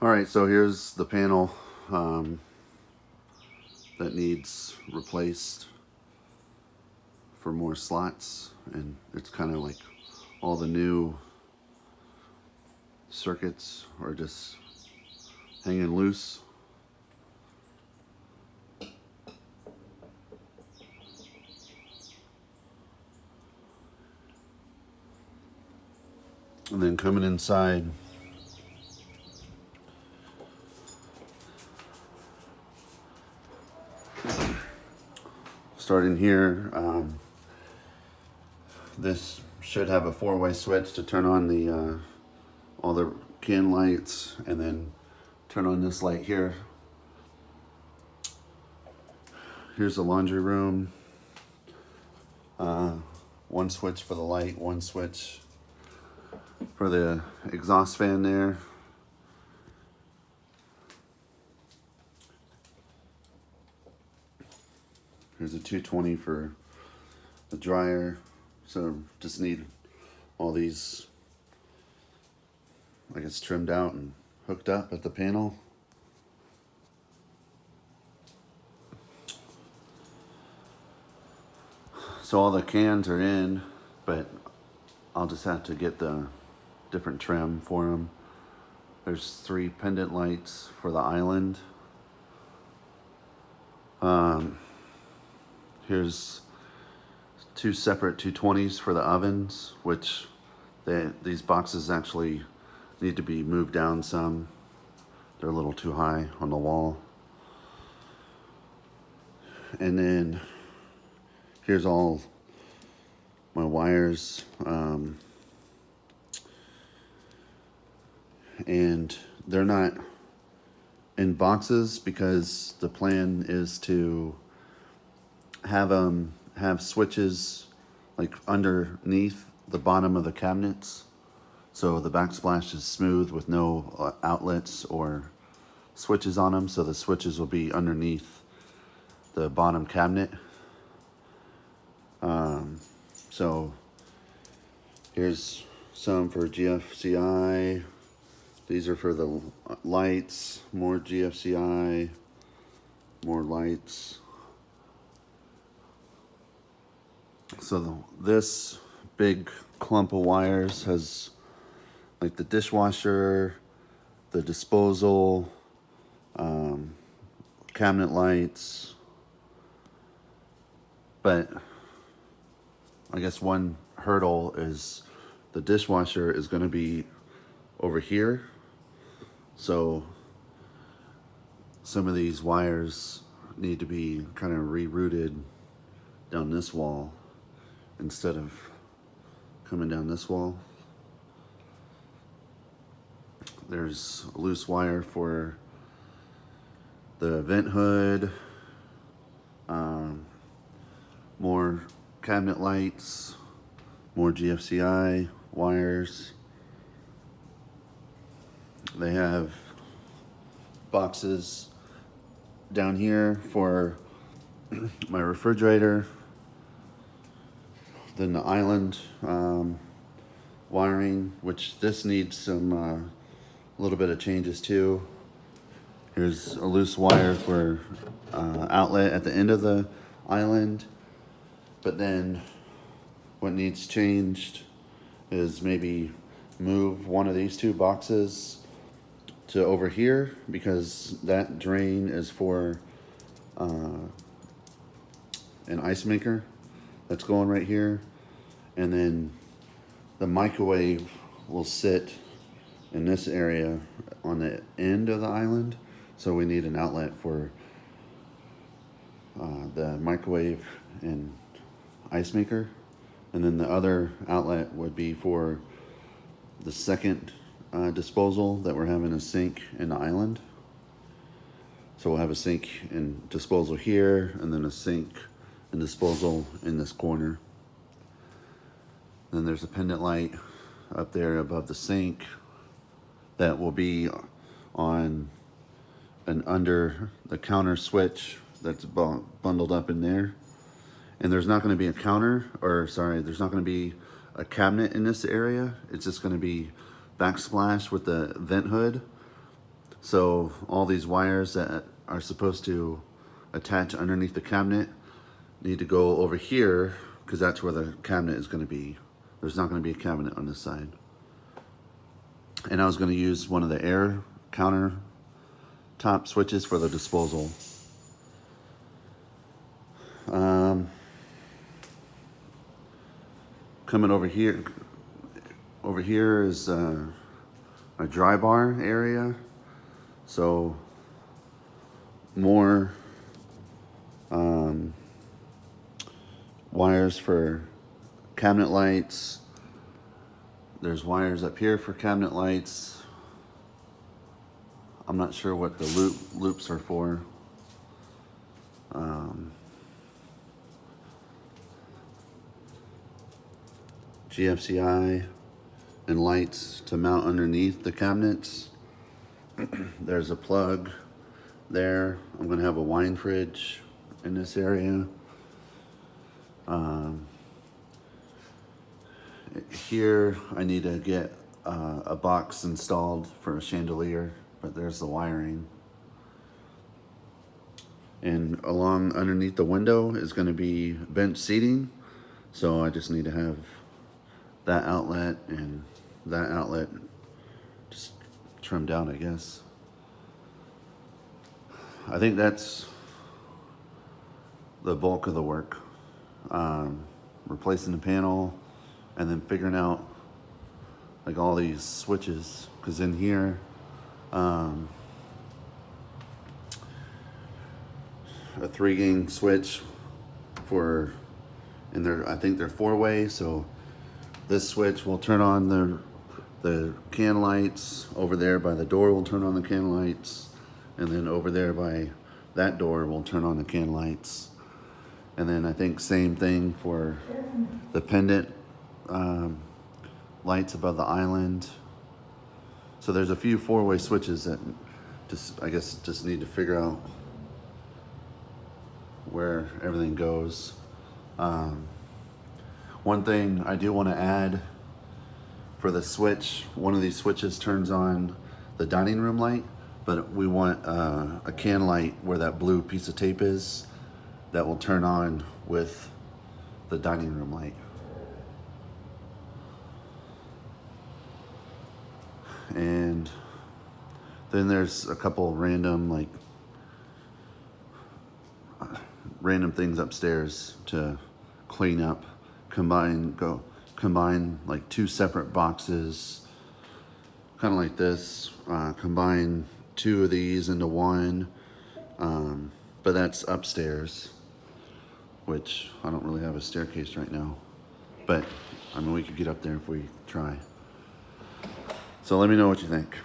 All right, so here's the panel that needs replaced for more slots, and it's kind of like all the new circuits are just hanging loose. And then coming inside, starting here, this should have a 4-way switch to turn on the all the can lights, and then turn on this light here. Here's the laundry room. One switch for the light, one switch for the exhaust fan there. Here's a 220 for the dryer. So just need all these, I guess, trimmed out and hooked up at the panel. So all the cans are in, but I'll just have to get the different trim for them. There's 3 pendant lights for the island. Here's 2 separate 220s for the ovens, which these boxes actually need to be moved down some. They're a little too high on the wall. And then here's all my wires. And they're not in boxes because the plan is to have switches like underneath the bottom of the cabinets, so the backsplash is smooth with no outlets or switches on them. So the switches will be underneath the bottom cabinet. So here's some for GFCI. These are for the lights. More GFCI, more lights. So this big clump of wires has like the dishwasher, the disposal, cabinet lights. But I guess one hurdle is the dishwasher is going to be over here. So some of these wires need to be kind of rerouted down this wall instead of coming down this wall. There's a loose wire for the vent hood, more cabinet lights, more GFCI wires. They have boxes down here for my refrigerator. Then the island wiring, which this needs some a little bit of changes too. Here's a loose wire for outlet at the end of the island. But then what needs changed is maybe move one of these 2 boxes to over here, because that drain is for an ice maker that's going right here. And then the microwave will sit in this area on the end of the island. So we need an outlet for the microwave and ice maker. And then the other outlet would be for the second disposal that we're having a sink in the island. So we'll have a sink and disposal here, and then a sink and disposal in this corner. Then there's a pendant light up there above the sink that will be on an under the counter switch that's bundled up in there. And there's not going to be a counter, or sorry, there's not going to be a cabinet in this area. It's just going to be backsplash with the vent hood. So all these wires that are supposed to attach underneath the cabinet need to go over here because that's where the cabinet is going to be. There's not going to be a cabinet on this side. And I was going to use one of the air counter top switches for the disposal. Coming over here is a dry bar area. So more wires for cabinet lights. There's wires up here for cabinet lights. I'm not sure what the loops are for. GFCI and lights to mount underneath the cabinets. There's a plug there. I'm gonna have a wine fridge in this area. Here I need to get a box installed for a chandelier, but there's the wiring. And along underneath the window is going to be bench seating, so I just need to have that outlet and that outlet just trimmed out, I guess. I think that's the bulk of the work. Replacing the panel and then figuring out like all these switches, because in here a 3-gang switch for, and I think they're 4-way, so this switch will turn on the can lights. Over there by the door will turn on the can lights, and then over there by that door will turn on the can lights. And then I think same thing for the pendant lights above the island. So there's a few 4-way switches that I guess just need to figure out where everything goes. One thing I do want to add for the switch, one of these switches turns on the dining room light, but we want a can light where that blue piece of tape is that will turn on with the dining room light. And then there's a couple random things upstairs to clean up, combine like 2 separate boxes, kind of like this, combine 2 of these into one, but that's upstairs, which I don't really have a staircase right now, but I mean we could get up there if we try. So let me know what you think.